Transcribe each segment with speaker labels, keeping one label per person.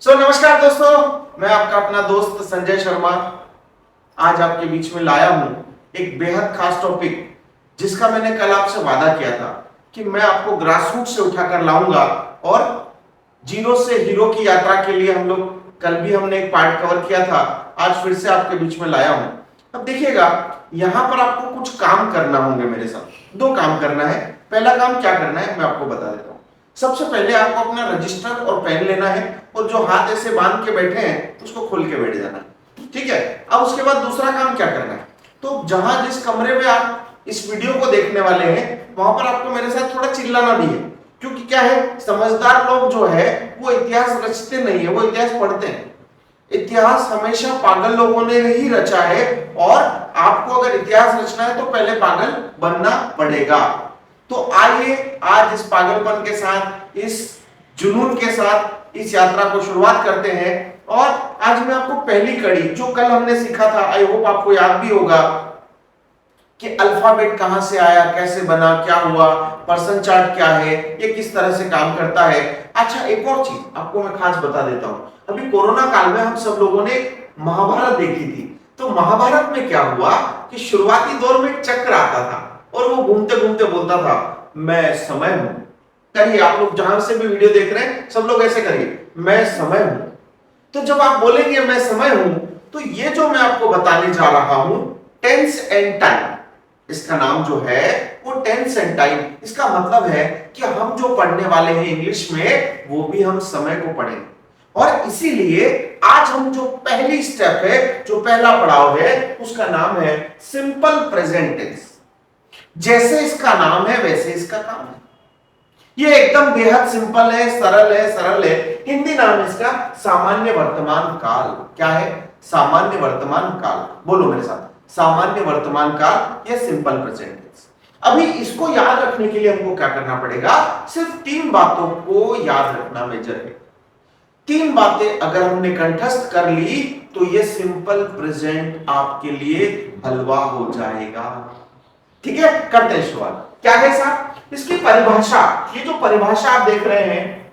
Speaker 1: नमस्कार दोस्तों, मैं आपका अपना दोस्त संजय शर्मा आज आपके बीच में लाया हूं एक बेहद खास टॉपिक, जिसका मैंने कल आपसे वादा किया था कि मैं आपको ग्रासरूट से उठाकर लाऊंगा और जीरो से हीरो की यात्रा के लिए हम लोग कल भी हमने एक पार्ट कवर किया था, आज फिर से आपके बीच में लाया हूं। अब देखिएगा, यहां पर आपको कुछ काम करना होंगे मेरे साथ। दो काम करना है। पहला काम क्या करना है मैं आपको बता देता हूं। सबसे पहले आपको अपना रजिस्टर और पेन लेना है और जो हाथ ऐसे बांध के बैठे हैं उसको खोल के बैठ जाना है, ठीक है। अब उसके बाद दूसरा काम क्या करना है, तो जहां जिस कमरे में आप इस वीडियो को देखने वाले हैं वहां पर आपको मेरे साथ थोड़ा चिल्लाना भी है, क्योंकि क्या है, समझदार लोग जो है वो इतिहास रचते नहीं है, वो इतिहास पढ़ते हैं। इतिहास हमेशा पागल लोगों ने ही रचा है और आपको अगर इतिहास रचना है तो पहले पागल बनना पड़ेगा। तो आइए आज इस पागलपन के साथ, इस जुनून के साथ इस यात्रा को शुरुआत करते हैं। और आज मैं आपको पहली कड़ी, जो कल हमने सीखा था, आई होप आपको याद भी होगा कि अल्फाबेट कहां से आया, कैसे बना, क्या हुआ, पर्सन चार्ट क्या है, ये किस तरह से काम करता है। अच्छा, एक और चीज आपको मैं खास बता देता हूं। अभी कोरोना काल में हम सब लोगों ने महाभारत देखी थी। तो महाभारत में क्या हुआ कि शुरुआती दौर में एक चक्र आता था और वो घूमते घूमते बोलता था, मैं समय हूं। करिए, आप लोग जहां से भी वीडियो देख रहे हैं सब लोग ऐसे करिए, मैं समय हूं। तो जब आप बोलेंगे मैं समय हूं, तो ये जो मैं आपको बताने जा रहा हूं, टेंस एंड टाइम, इसका नाम जो है वो टेंस एंड टाइम। इसका मतलब है कि हम जो पढ़ने वाले हैं इंग्लिश में, वो भी हम समय को पढ़ेंगे। और इसीलिए आज हम जो पहली स्टेप है, जो पहला पड़ाव है, उसका नाम है सिंपल प्रेजेंट टेंस। जैसे इसका नाम है वैसे इसका काम है। ये एकदम बेहद सिंपल है, सरल है। हिंदी नाम इसका सामान्य वर्तमान काल। क्या है? सामान्य वर्तमान काल। बोलो मेरे साथ, सामान्य वर्तमान काल या सिंपल प्रेजेंट टेंस। अभी इसको याद रखने के लिए हमको क्या करना पड़ेगा, सिर्फ तीन बातों को याद रखना मेजर है। तीन बातें अगर हमने कंठस्थ कर ली तो ये सिंपल प्रेजेंट आपके लिए हलवा हो जाएगा। ठीक है, करते हैं शुरुआत। क्या है साहब इसकी परिभाषा? ये जो परिभाषा आप देख रहे हैं,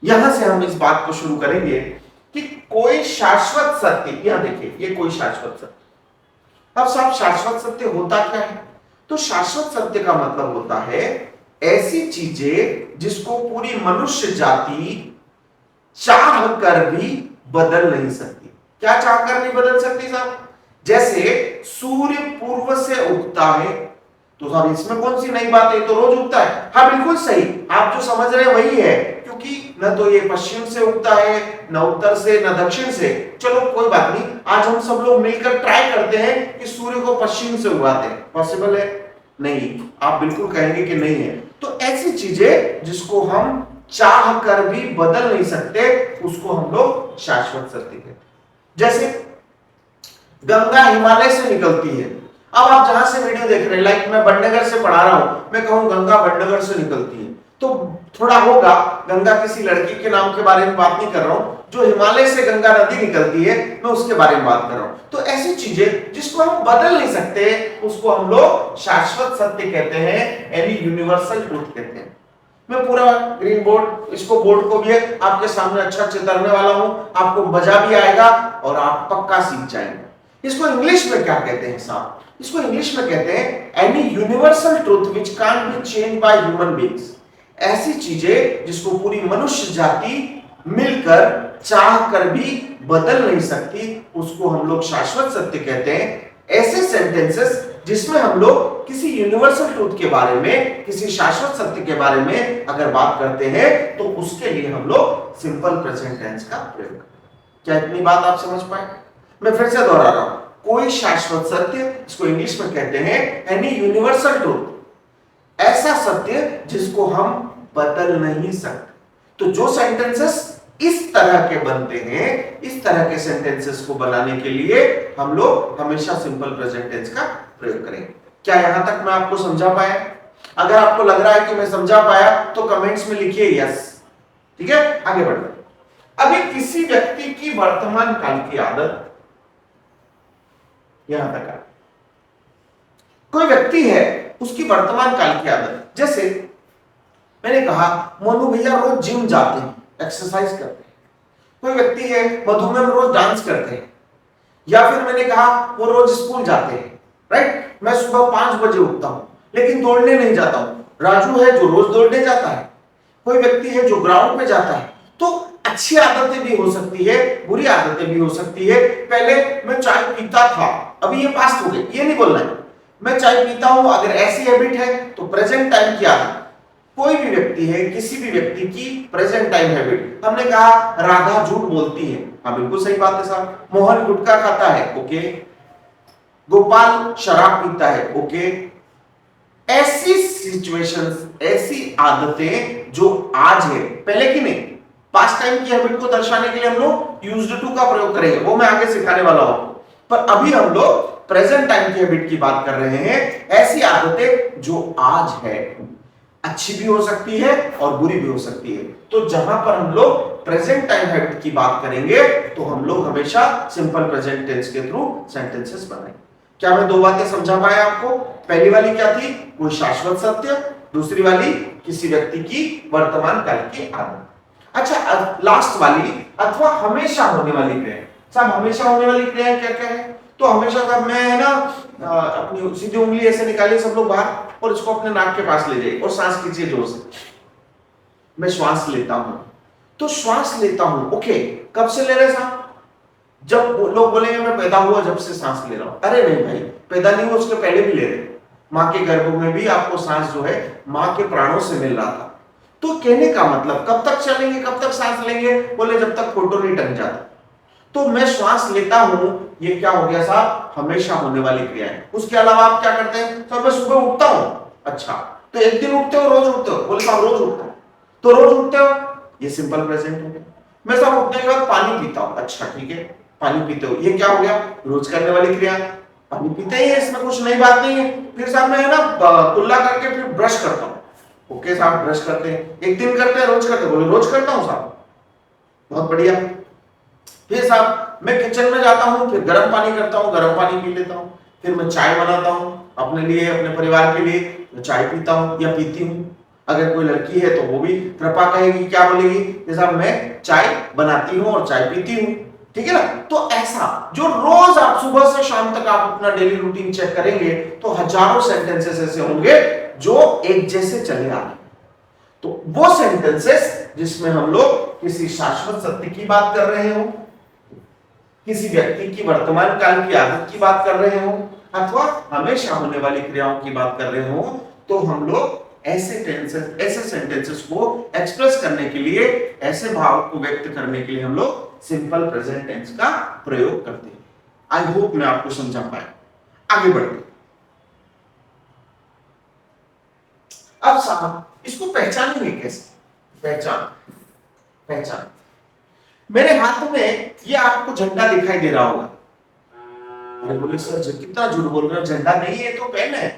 Speaker 1: यहां से हम इस बात को शुरू करेंगे कि कोई शाश्वत सत्य, यहां देखिए, ये कोई शाश्वत सत्य। अब साहब शाश्वत सत्य होता क्या है? तो शाश्वत सत्य का मतलब होता है ऐसी चीजें जिसको पूरी मनुष्य जाति चाह कर भी बदल नहीं सकती। क्या चाह कर नहीं बदल सकती साहब? जैसे सूर्य पूर्व से उगता है, तो साहब इसमें कौन सी नई बात है, तो रोज उगता है। हाँ बिल्कुल सही, आप जो समझ रहे हैं वही है, क्योंकि न तो ये पश्चिम से उगता है, न उत्तर से, न दक्षिण से। चलो कोई बात नहीं, आज हम सब लोग मिलकर ट्राई करते हैं कि सूर्य को पश्चिम से उगाते हैं। पॉसिबल है? नहीं, आप बिल्कुल कहेंगे कि नहीं है। तो ऐसी चीजें जिसको हम चाह कर भी बदल नहीं सकते, उसको हम लोग शाश्वत सत्य कहते हैं। जैसे गंगा हिमालय से निकलती है। अब आप जहां से वीडियो देख रहे हैं, लाइक मैं बड़नगर से पढ़ा रहा हूं, मैं कहूं गंगा बड़नगर से निकलती है, तो थोड़ा होगा, गंगा किसी लड़की के नाम के बारे में बात नहीं कर रहा हूं। जो हिमालय से गंगा नदी निकलती है, मैं उसके बारे में बात कर रहा हूं। तो ऐसी चीजें जिसको हम बदल नहीं सकते, उसको हम लोग शाश्वत सत्य कहते हैं, यानी यूनिवर्सल ट्रूथ कहते हैं। मैं पूरा ग्रीन बोर्ड, इसको बोर्ड को भी आपके सामने अच्छा चित्रने वाला हूं, आपको मजा भी आएगा और आप पक्का सीख जाएंगे। इसको इंग्लिश में क्या कहते हैं साहब? इसको इंग्लिश में कहते हैं any universal truth which can't be changed by human beings. ऐसी चीजें जिसको पूरी मनुष्य जाति मिलकर चाह कर भी बदल नहीं सकती, उसको हम लोग शाश्वत सत्य कहते हैं। ऐसे सेंटेंसेस जिसमें हम लोग किसी यूनिवर्सल ट्रूथ के बारे में, किसी शाश्वत सत्य के बारे में अगर बात करते हैं, तो उसके लिए हम लोग सिंपल प्रेजेंट टेंस का प्रयोग करते हैं। क्या इतनी बात आप समझ पाए? मैं फिर से दोहरा रहा हूं, कोई शाश्वत सत्य, इसको इंग्लिश में कहते हैं एनी यूनिवर्सल ट्रूथ, ऐसा सत्य जिसको हम बदल नहीं सकते। तो जो सेंटेंसेस इस तरह के बनते हैं, इस तरह के सेंटेंसेस को बनाने के लिए हम लोग हमेशा सिंपल प्रेजेंट टेंस का प्रयोग करेंगे। क्या यहां तक मैं आपको समझा पाया? अगर आपको लग रहा है कि मैं समझा पाया तो कमेंट्स में लिखिए यस। ठीक है, आगे बढ़ते हैं। अभी किसी व्यक्ति की वर्तमान काल की आदत, यहां तक है, कोई व्यक्ति है उसकी वर्तमान काल की आदत, जैसे मैंने कहा मोनू भैया रोज जिम जाते हैं, एक्सरसाइज करते हैं। कोई व्यक्ति है मधुमेह में रोज डांस करते हैं, या फिर मैंने कहा वो रोज स्कूल जाते हैं, राइट। मैं सुबह 5 बजे उठता हूं लेकिन दौड़ने नहीं जाता हूं। राजू है जो रोज दौड़ने जाता है। कोई व्यक्ति है जो ग्राउंड पे जाता है। तो अच्छी आदतें भी हो सकती है, बुरी आदतें भी हो सकती है। पहले मैं चाय पीता था, अभी ये पास्ट हो गई, ये नहीं बोलना है। मैं चाय पीता हूं, अगर ऐसी हैबिट है तो प्रेजेंट टाइम की आदत। कोई भी व्यक्ति है, किसी भी व्यक्ति की प्रेजेंट टाइम हैबिट। हमने कहा राधा झूठ बोलती है, हाँ बिल्कुल सही बात है साहब। मोहन गुटखा खाता है, ओके। गोपाल शराब पीता है, ओके। ऐसी सिचुएशंस, ऐसी आदतें जो आज है, पहले की नहीं, पास्ट टाइम की हैबिट को दर्शाने के लिए हम लोग यूज्ड टू का प्रयोग करेंगे, वो मैं आगे सिखाने वाला हूं। पर अभी हम लोग प्रेजेंट टाइम की हैबिट की बात कर रहे हैं। ऐसी आदतें जो आज है, अच्छी भी हो सकती है और बुरी भी हो सकती है। तो जहां पर हम लोग प्रेजेंट टाइम हैबिट की बात करेंगे तो हम लोग हमेशा सिंपल प्रेजेंट टेंस के थ्रू सेंटेंसेस बनाएंगे। क्या मैं दो बातें समझा पाया आपको? पहली वाली क्या थी? कोई शाश्वत सत्य। दूसरी वाली किसी व्यक्ति की वर्तमान काल की आदत। अच्छा, लास्ट वाली अथवा हमेशा होने वाली क्रिया। साहब हमेशा होने वाली क्रिया क्या क्या है? तो हमेशा साहब मैं है ना अपनी सीधी उंगली ऐसे निकालिए सब लोग बाहर और इसको अपने नाक के पास ले जाइए और सांस खींचिए जोर से। मैं श्वास लेता हूं, तो श्वास लेता हूं, ओके। कब से ले रहे साहब? जब लोग बोलेंगे मैं पैदा हुआ जब से सांस ले रहा हूं। अरे नहीं भाई, पैदा नहीं हुआ उसके पहले भी ले रहे। मां के गर्भ में भी आपको सांस जो है मां के प्राणों से मिल रहा था। तो कहने का मतलब कब तक चलेंगे, कब तक सांस लेंगे? बोले जब तक फोटो नहीं टंग जाता। तो मैं श्वास लेता हूं, ये क्या हो गया साहब? हमेशा होने वाली क्रिया है। उसके अलावा आप क्या करते हैं? तो मैं सुबह उठता हूं, अच्छा तो एक दिन उठते हो, रोज उठते हो? बोले साहब रोज उठता हूं। तो रोज उठते हो, ये सिंपल प्रेजेंट हो गया। मैं साहब उठने के बाद पानी पीता हूं, अच्छा ठीक है पानी पीते हो, ये क्या हो गया? रोज करने वाली क्रिया। पानी पीते ही है, इसमें कुछ नई बात नहीं है। फिर साहब मैं ना कुल्ला करके फिर ब्रश करता हूं, ओके साहब ब्रश करते हैं, एक दिन करते हैं, रोज करते हैं? बोले रोज करता हूं साहब, बहुत बढ़िया। फिर साहब मैं किचन में जाता हूं, फिर गर्म पानी करता हूं, गर्म पानी पी लेता हूं। फिर मैं चाय बनाता हूं अपने लिए, अपने परिवार के लिए, मैं चाय पीता हूं या पीती हूं। अगर कोई लड़की है तो वो भी कृपा कहेगी, क्या बोलेगी? साहब मैं चाय बनाती हूं और चाय पीती हूं, ठीक है ना। तो ऐसा जो रोज आप सुबह से शाम तक आप अपना डेली रूटीन चेक करेंगे तो हजारों सेंटेंसेस ऐसे होंगे जो एक जैसे चले आ रहे। तो वो सेंटेंसेस जिसमें हम लोग किसी शाश्वत सत्य की बात कर रहे हो, किसी व्यक्ति की वर्तमान काल की आदत की बात कर रहे हो, अथवा हमेशा होने वाली क्रियाओं की बात कर रहे हो, तो हम लोग ऐसे सेंटेंसेस को एक्सप्रेस करने के लिए, ऐसे भाव को व्यक्त करने के लिए हम लोग सिंपल प्रेजेंट टेंस का प्रयोग करते हैं। आई होप मैं आपको समझा पाया। आगे बढ़ते। अब साहब इसको पहचानेंगे कैसे? पहचान मेरे हाथ में ये आपको झंडा दिखाई दे रहा होगा। अरे बोले सर कितना झूठ बोल रहे हो, झंडा नहीं है तो पेन है।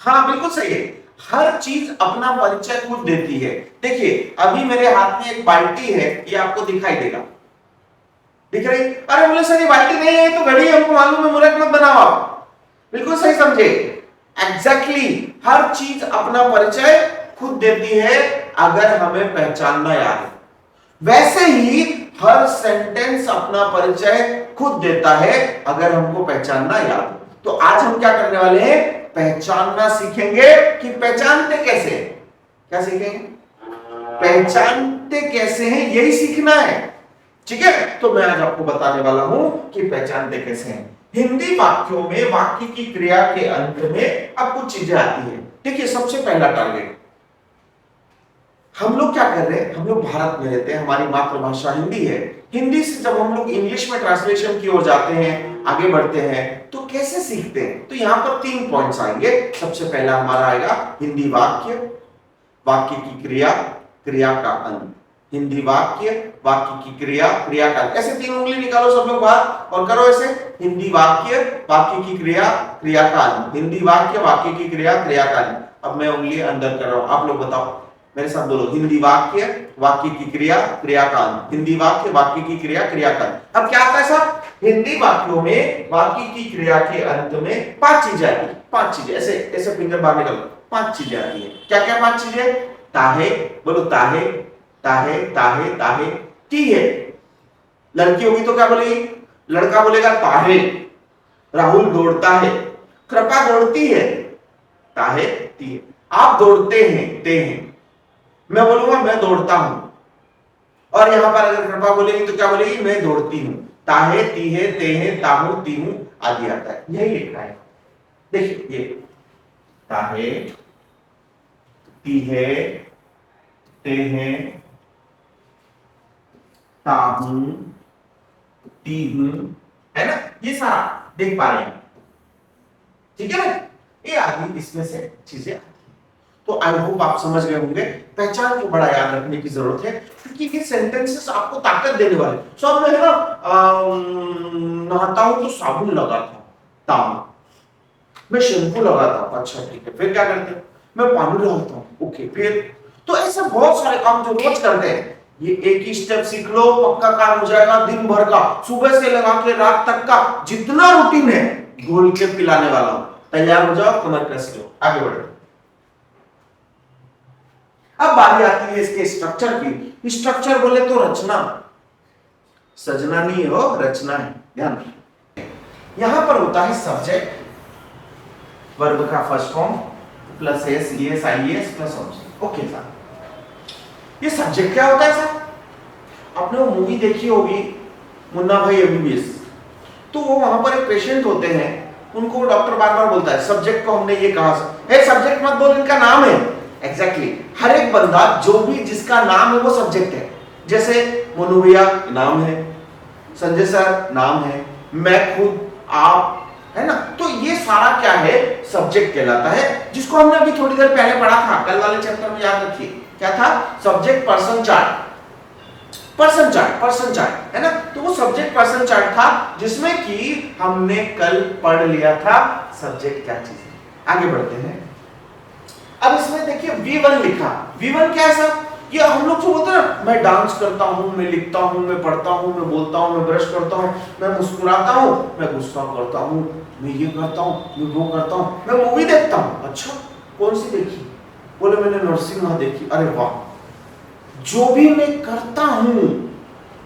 Speaker 1: हाँ बिल्कुल सही है, हर चीज अपना परिचय खुद देती है। देखिए अभी मेरे हाथ में एक बाल्टी है, ये आपको दिखाई देगा, दिख रही? अरे बोले सर ये बाल्टी नहीं है तो घड़ी है, हमको मालूम है, मूर्ख मत बनाओ आप। बिल्कुल सही समझे, एग्जैक्टली हर चीज अपना परिचय खुद देती है अगर हमें पहचानना याद है। वैसे ही हर सेंटेंस अपना परिचय खुद देता है अगर हमको पहचानना याद हो। तो आज हम क्या करने वाले हैं? पहचानना सीखेंगे कि पहचानते कैसे हैं। क्या सीखेंगे? पहचानते कैसे हैं, यही सीखना है, ठीक है। तो मैं आज आपको बताने वाला हूं कि पहचानते कैसे हैं। हिंदी वाक्यों में वाक्य की क्रिया के अंत में अब कुछ चीजें आती है। देखिए सबसे पहला टारगेट, हम लोग क्या कर रहे हैं? हम लोग भारत में रहते हैं, हमारी मातृभाषा हिंदी है। हिंदी से जब हम लोग इंग्लिश में ट्रांसलेशन की ओर जाते हैं, आगे बढ़ते हैं, तो कैसे सीखते हैं? तो यहां पर 3 पॉइंट्स आएंगे। सबसे पहला हमारा आएगा हिंदी वाक्य, वाक्य की क्रिया, क्रिया का अंत। हिंदी वाक्य, वाक्य की क्रिया, क्रिया का अंत। ऐसे 3 उंगली निकालो सब लोग बाहर और करो ऐसे, हिंदी वाक्य, वाक्य की क्रिया, क्रिया का अंत। हिंदी वाक्य, वाक्य की क्रिया, क्रिया का अंत। अब मैं उंगली अंदर कर रहा हूं, आप लोग बताओ, मेरे साथ बोलो, हिंदी वाक्य, वाक्य की क्रिया, क्रिया का अंत। हिंदी वाक्य, वाक्य की क्रिया, क्रिया का अंत। अब क्या आता है साहब? हिंदी वाक्यों में वाक्य की क्रिया के अंत में 5 चीजें आती है। 5 चीजें, ऐसे ऐसे फिंगर बाहर निकालो, 5 चीजें आती है। क्या क्या 5 चीजें? ताहे, बोलो ताहे, ताहे ताहे ताहे, टी है। लड़की होगी तो क्या बोलेगी, लड़का बोलेगा ताहे। राहुल दौड़ता है, कृपा दौड़ती है, ताहे ती है। आप दौड़ते हैं, ते हैं, मैं बोलूंगा मैं दौड़ता हूं। और यहां पर अगर कृपा बोलेगी तो क्या बोलेगी, मैं दौड़ती हूं। ताहे तीहे तेहे ताहू तीहू आदि आता है, यही लिखा है। देखिए ये ताहे तीहे तेहे ताहू तीहू, है ना, ये सारा देख पा रहे हैं, ठीक है ना। ये आदि इसमें से चीजें आती हैं। तो आई होप आप समझ गए होंगे। पहचान को बड़ा याद रखने की जरूरत है, क्योंकि ये सेंटेंसेस आपको ताकत देने वाले। सब में है ना, नहाता हूं तो साबुन लगा था, ताम। मैं शैम्पू लगाता हूं, अच्छा ठीक है, फिर क्या करते हैं, मैं पानी डालता हूं, ओके, फिर। तो ऐसे बहुत सारे काम जो रोज करते हैं, ये एक ही स्टेप सीख लो, पक्का काम हो जाएगा दिन भर का, सुबह से लगा के रात तक का जितना रूटीन है घोल के पिलाने वाला हूं। तैयार हो जाओ, कमर कस लो, आगे बढ़ो। अब बारी आती है इसके स्ट्रक्चर की। स्ट्रक्चर बोले तो रचना, सजना नहीं हो, रचना है, ध्यान रखिए। यहां पर होता है सब्जेक्ट, वर्ब का first form plus S ES IS plus object, okay साहब। ये सब्जेक्ट क्या होता है साहब, आपने वो मूवी देखी होगी मुन्ना भाई एमबीबीएस, तो वो वहां पर एक पेशेंट होते हैं, उनको डॉक्टर बार बार बोलता है सब्जेक्ट को हमने ये कहा, है सब्जेक्ट मत बोल, इनका नाम है। एग्जैक्टली हर एक बंदा जो भी जिसका नाम है वो सब्जेक्ट है। जैसे मोनू भैया नाम है, संजय सर नाम है, मैं खुद, आप, है ना। तो ये सारा क्या है, सब्जेक्ट कहलाता है, जिसको हमने अभी थोड़ी देर पहले पढ़ा था, कल वाले चैप्टर में, याद रखिए क्या था, subject person chart, person chart, person chart, है ना। तो वो सब्जेक्ट पर्सन चार्ट था, जिसमें कि हमने कल पढ़ लिया था सब्जेक्ट क्या चीज है। आगे बढ़ते हैं। अब इसमें देखिए V1 लिखा, V1 क्या है सर, ये हम लोग जो बोलते हैं ना, मैं डांस करता हूँ, मैं लिखता हूँ, मैं पढ़ता हूँ, मैं बोलता हूँ, मैं ब्रश करता हूँ, मैं मुस्कुराता हूँ, मैं गुस्सा करता हूँ, मैं ये करता हूँ, मैं वो करता हूँ, मैं मूवी देखता हूँ। अच्छा कौन सी देखी, बोले मैंने नरसिम्हा देखी, अरे वाह। जो भी मैं करता हूँ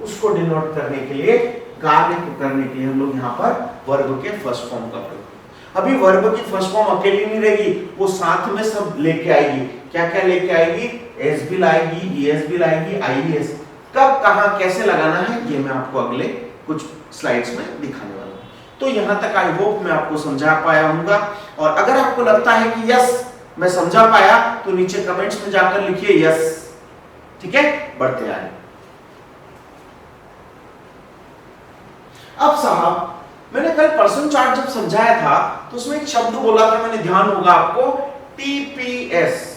Speaker 1: उसको डिनोट करने के लिए, कार्य को करने के लिए हम लोग यहाँ पर वर्ब के फर्स्ट फॉर्म का प्रयोग। अभी वर्ब की फर्स्ट फॉर्म अकेली नहीं रहेगी, वो साथ में सब लेके आएगी। क्या क्या लेके आएगी, एस भी लाएगी, ईएस भी लाएगी, आईएस। कब कहां कैसे लगाना है ये मैं आपको अगले कुछ स्लाइड्स में दिखाने वाला हूं। तो यहां तक आई होप मैं आपको समझा पाया हूंगा। और अगर आपको लगता है कि यस मैं समझा पाया, तो नीचे कमेंट्स में जाकर लिखिए यस, ठीक है। बढ़ते आए। अब साहब मैंने कल पर्सन चार्ट जब समझाया था, तो उसमें एक शब्द बोला था मैंने, ध्यान होगा आपको, टीपीएस।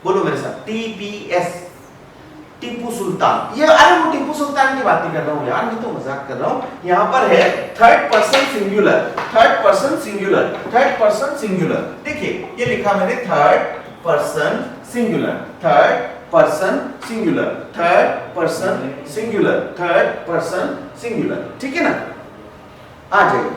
Speaker 1: बोलो मेरे साथ, टीपीएस, टीपू सुल्तान। ये अरे वो टीपू सुल्तान की बात नहीं कर रहा हूं यार, मैं तो मजाक कर रहा हूं। यहां पर है third person singular, third person singular, third person singular. देखिए ये लिखा मैंने, third person singular, third person singular, third person singular, third person singular, ठीक है ना। आ जाइए,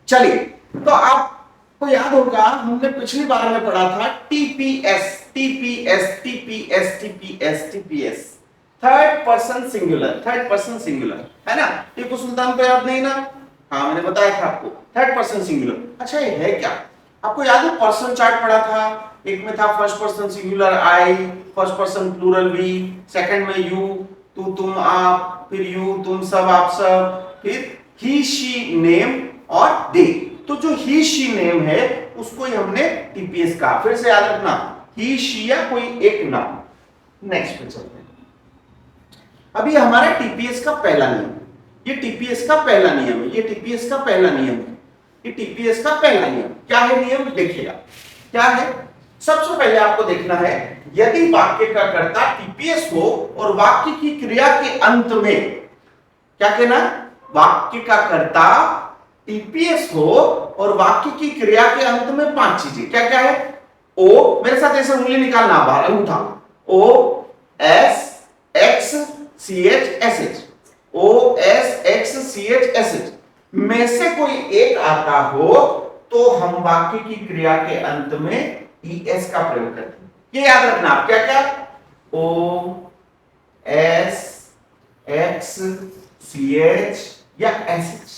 Speaker 1: चलिए। तो आपको याद होगा हमने पिछली बार में पढ़ा था TPS, TPS, TPS, TPS, TPS, third person singular, third person singular, है ना। टीपू सुल्तान तो याद नहीं ना, हाँ मैंने बताया था आपको, थर्ड पर्सन सिंगुलर। अच्छा ये है क्या, आपको याद है पर्सन चार्ट पढ़ा था, एक में था first person singular I, first person plural we, second में यू, तू तुम आप, फिर यू तुम सब आप सब, फिर ही शी नेम और दे। तो जो ही शी नेम है उसको ही हमने टीपीएस कहा। फिर से याद रखना, ही शी या कोई एक नाम। नेक्स्ट पे चलते हैं। अभी हमारा टीपीएस का पहला नियम, ये टीपीएस का पहला नियम है, ये टीपीएस का पहला नियम है, ये टीपीएस का पहला नियम क्या है, नियम देखिएगा क्या है। सबसे पहले आपको देखना है, यदि वाक्य का कर्ता टीपीएस हो और वाक्य की क्रिया के अंत में, क्या कहना, वाक्य का कर्ता टीपीएस हो और वाक्य की क्रिया के अंत में 5 चीजें, क्या क्या है, ओ, मेरे साथ ऐसे उंगली निकालना बाहर, अंगूठा, O S X C H S H, O S X C H S H. में से कोई एक आता हो तो हम वाक्य की क्रिया के अंत में ईएस का प्रयोग करते हैं। ये याद रखना आप, क्या क्या, O S X C H या एस एच,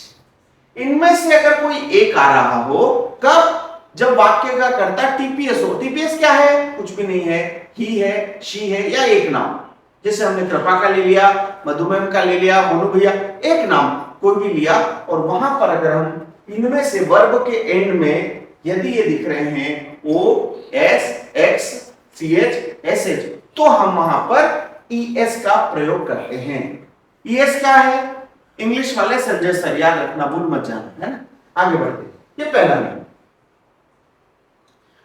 Speaker 1: इनमें से अगर कोई एक आ रहा हो, कब, जब वाक्य का कर्ता टीपीएस हो। टीपीएस क्या है, कुछ भी नहीं है, ही है, शी है या एक नाम, जैसे हमने कृपा का ले लिया, मधुमेह का ले लिया, मोनू भैया, एक नाम कोई भी लिया, और वहां पर अगर हम इनमें से वर्ब के एंड में यदि ये दिख रहे हैं O S X C H S H, तो हम वहां पर ईएस का प्रयोग करते हैं। ईएस क्या है, इंग्लिश वाले संजय सर, याद रखना, भूल मत जाना, है ना। आगे बढ़ते, ये पहला नियम।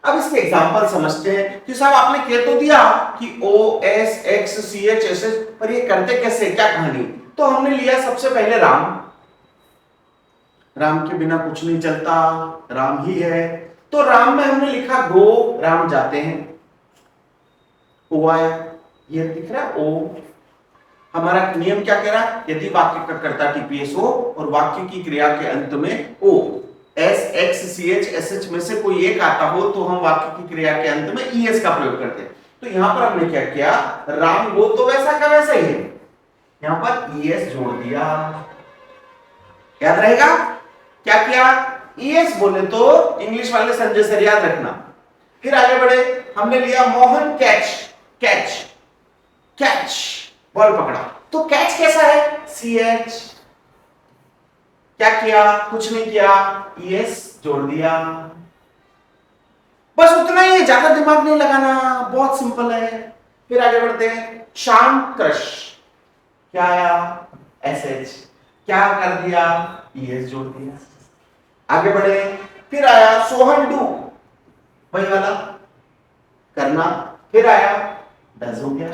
Speaker 1: अब इसके एग्जांपल समझते हैं कि साहब आपने कह तो दिया कि O S X C H S H, पर ये करते कैसे, क्या कहानी। तो हमने लिया सबसे पहले राम, राम के बिना कुछ नहीं चलता, राम ही है, तो राम में हमने लिखा गो, राम जाते हैं, ओ आया, ये दिख रहा है ओ। हमारा नियम क्या कह रहा है, यदि वाक्य का कर्ता टीपीएस हो और वाक्य की क्रिया के अंत में O S X C H S H में से कोई एक आता हो तो हम वाक्य की क्रिया के अंत में ईएस का प्रयोग करते हैं। तो यहां पर हमने क्या किया, राम गो तो वैसा का वैसा ही है, यहां पर ईएस जोड़ दिया, याद रहेगा। क्या किया, ईएस बोले तो इंग्लिश वाले संजय सर, याद रखना। फिर आगे बढ़े, हमने लिया Mohan catch, catch catch, ball पकड़ा, तो कैच कैसा है, सी एच, क्या किया, कुछ नहीं किया, ईएस जोड़ दिया, बस उतना ही है, ज्यादा दिमाग नहीं लगाना, बहुत सिंपल है। फिर आगे बढ़ते हैं, शाम क्रश, क्या आया, एस एच, क्या कर दिया, ईएस जोड़ दिया। आगे बढ़े, फिर आया सोहन डू, वही वाला करना, फिर आया डज हो गया।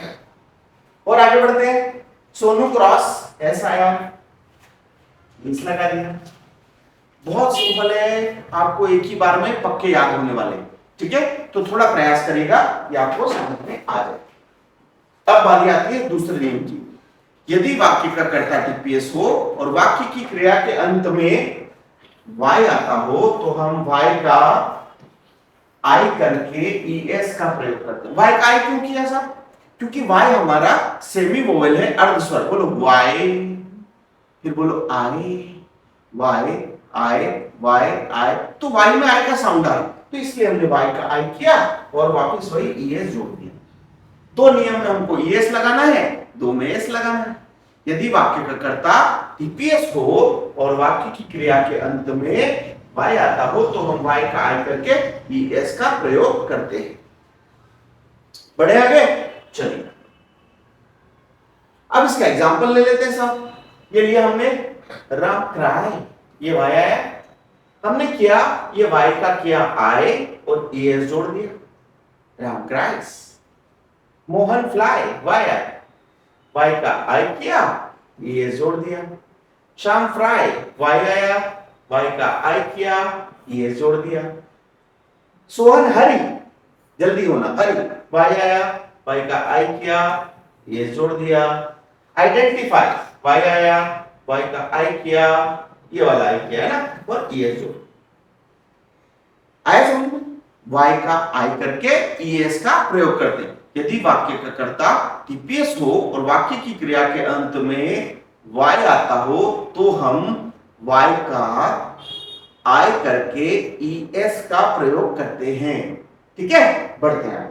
Speaker 1: और आगे बढ़ते हैं, सोनू क्रॉस, एस आया, इस लगा दिया। बहुत सिंपल है, आपको एक ही बार में पक्के याद होने वाले, ठीक है। तो थोड़ा प्रयास करेगा, ये आपको समझ में आ जाए। अब बारी आती है दूसरे नियम की, यदि वाक्य का कर्ता टीपीएस हो और वाक्य की क्रिया के अंत में वाई आता हो तो हम वाई का आई करके ईएस का प्रयोग करते हैं। वाई का आई क्यों किया साहब, क्योंकि वाई हमारा सेमी वोवेल है, अर्धस्वर। बोलो वाई, फिर बोलो आई, वाई आई, वाई आई, तो वाई में आई का साउंड आ रहा, तो इसलिए हमने वाई का आई किया और वापस वही ईएस जोड़ दिया। दो नियम में हमको ईएस लगाना है, दो में एस लगाना है। यदि वाक्य का कर्ता टीपीएस हो और वाक्य की क्रिया के अंत में वाई आता हो तो हम वाई का आई करके ईएस का प्रयोग करते हैं। बढ़े आगे, चलिए अब इसका एग्जांपल ले लेते हैं साहब। ये लिया हमने राम क्राई, ये वाई आया, हमने किया ये वाई का किया आई और ईएस जोड़ दिया, Ram cries. Mohan flies, Y I, Y का आई किया, ईएस जोड़ दिया। शाम फ्राई, वाई आया, वाई का आई किया, ईएस जोड़ दिया। सोहन हरी, जल्दी होना, हरी, वाई आया, वाई का आई किया, ईएस जोड़ दिया। आइडेंटिफाई, वाई आया, वाई का आई किया, ये वाला आई किया है ना, और ईएस जोड़ आया समझ में। वाई का आई करके ईएस का प्रयोग करते हैं। यदि वाक्य का कर्ता टीपीएस हो और वाक्य की क्रिया के अंत में वाई आता हो तो हम वाई का आई करके ईएस का प्रयोग करते हैं, ठीक है। बढ़ते हैं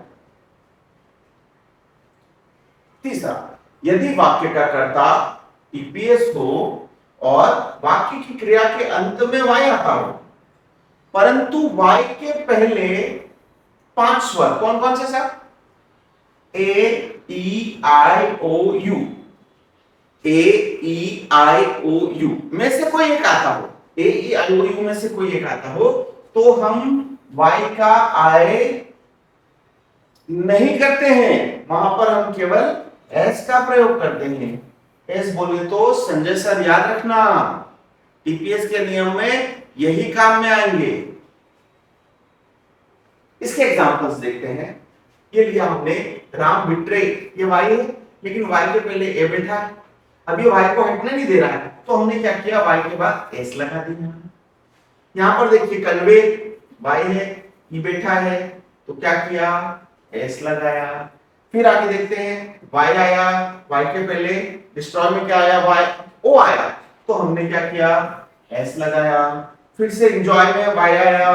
Speaker 1: तीसरा, यदि वाक्य का कर्ता टीपीएस हो और वाक्य की क्रिया के अंत में वाई आता हो परंतु वाई के पहले 5 स्वर कौन कौन से साहब, ए ई आई ओ you, A E I O you में से कोई एक आता हो, ए ई आई ओ यू में से कोई एक आता हो तो हम वाई का आई नहीं करते हैं, वहां पर हम केवल एस का प्रयोग करते हैं। एस बोले तो संजय सर याद रखना, टीपीएस के नियम में यही काम में आएंगे। इसके एग्जांपल्स देखते हैं। ये लिया हमने राम बिट्रे, ये वाई है लेकिन वाई के पहले ए बैठा है, अब ये y को हटने नहीं दे रहा है, तो हमने क्या किया, y के बाद s लगा दिया। यहां पर देखिए कन्वे y है, ये बैठा है, तो क्या किया, s लगाया। फिर आगे देखते हैं y आया, y के पहले डिस्ट्रॉय में क्या आया, y o आया, तो हमने क्या किया, s लगाया। फिर से एंजॉय में y आया,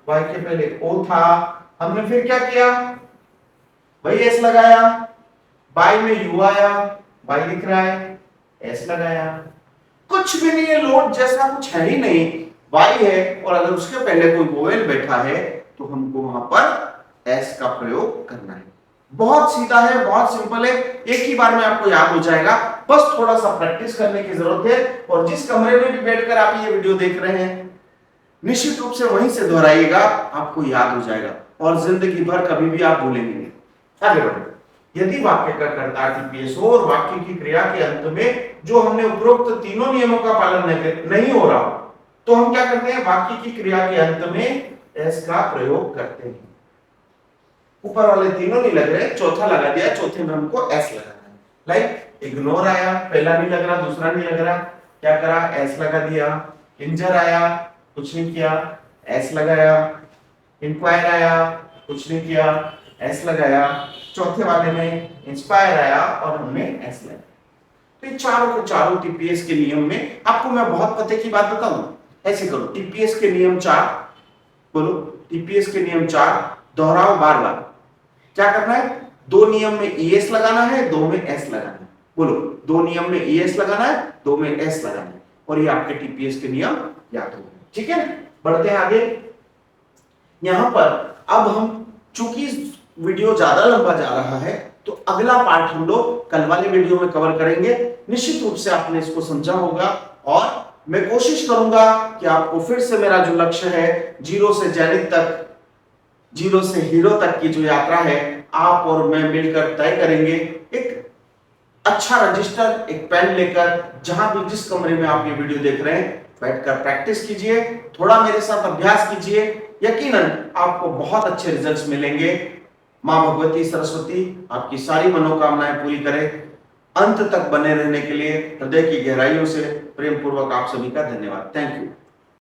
Speaker 1: y के पहले o था, हमने फिर क्या किया, वही s लगाया। y में u आया, y लिख रहा है, s लगाया। कुछ भी नहीं है, लोड जैसा कुछ है ही नहीं, y है और अगर उसके पहले कोई वोवेल बैठा है तो हमको वहां पर s का प्रयोग करना है। बहुत सीधा है, बहुत सिंपल है, एक ही बार में आपको याद हो जाएगा, बस थोड़ा सा प्रैक्टिस करने की जरूरत है। और जिस कमरे में भी बैठकर आप ये वीडियो देख रहे हैं, निश्चित रूप से वहीं से दोहराइएगा, आपको याद हो जाएगा और जिंदगी भर कभी भी आप भूलेंगे नहीं। आगे बढ़ो। यदि वाक्य का कर्ता टीपीएस हो और वाक्य की क्रिया के अंत में जो हमने उपरोक्त तीनों नियमों का पालन नहीं हो रहा, तो हम क्या करते हैं, वाक्य की क्रिया के अंत में एस का प्रयोग करते हैं। ऊपर वाले तीनों नहीं लग रहे, चौथा लगा दिया, चौथे में हमको एस लगाना है। लाइक इग्नोर आया, पहला नहीं लग रहा, दूसरा नहीं लग रहा, क्या करा, एस लगा दिया। इंजर आया, कुछ नहीं किया, एस लगाया। इंक्वायर आया, कुछ नहीं किया, एस लगाया। चौथे वाले में इंस्पायर आया और हमने एस लगाया। तो ये चारों के चारों टीपीएस के नियम में आपको मैं बहुत पते की बात बताऊं, ऐसे करो, टीपीएस के नियम 4, बोलो टीपीएस के नियम 4 दोहराओ बार बार। क्या करना है, दो नियम में ईएस लगाना है, दो में एस लगाना है। बोलो, दो नियम में ईएस लगाना है, दो में एस लगाना है, और ये आपके टीपीएस के नियम याद हो गए। ठीक है, बढ़ते हैं आगे। यहां पर अब हम, चूंकि वीडियो ज्यादा लंबा जा रहा है, तो अगला पार्ट हम लोग कल वाले वीडियो में कवर करेंगे। निश्चित रूप से आपने इसको समझा होगा और मैं कोशिश करूंगा कि आपको फिर से मेरा जो लक्ष्य है, जीरो से जेनिथ तक, जीरो से हीरो तक की जो यात्रा है, आप और मैं मिलकर तय करेंगे। एक अच्छा रजिस्टर, एक पेन लेकर, जहां भी जिस कमरे में आप ये वीडियो देख रहे हैं, बैठकर प्रैक्टिस कीजिए, थोड़ा मेरे साथ अभ्यास कीजिए, यकीनन आपको बहुत अच्छे रिजल्ट्स मिलेंगे। मां भगवती सरस्वती आपकी सारी मनोकामनाएं पूरी करे। अंत तक बने रहने के लिए हृदय की गहराइयों से प्रेम पूर्वक आप सभी का धन्यवाद। Thank you.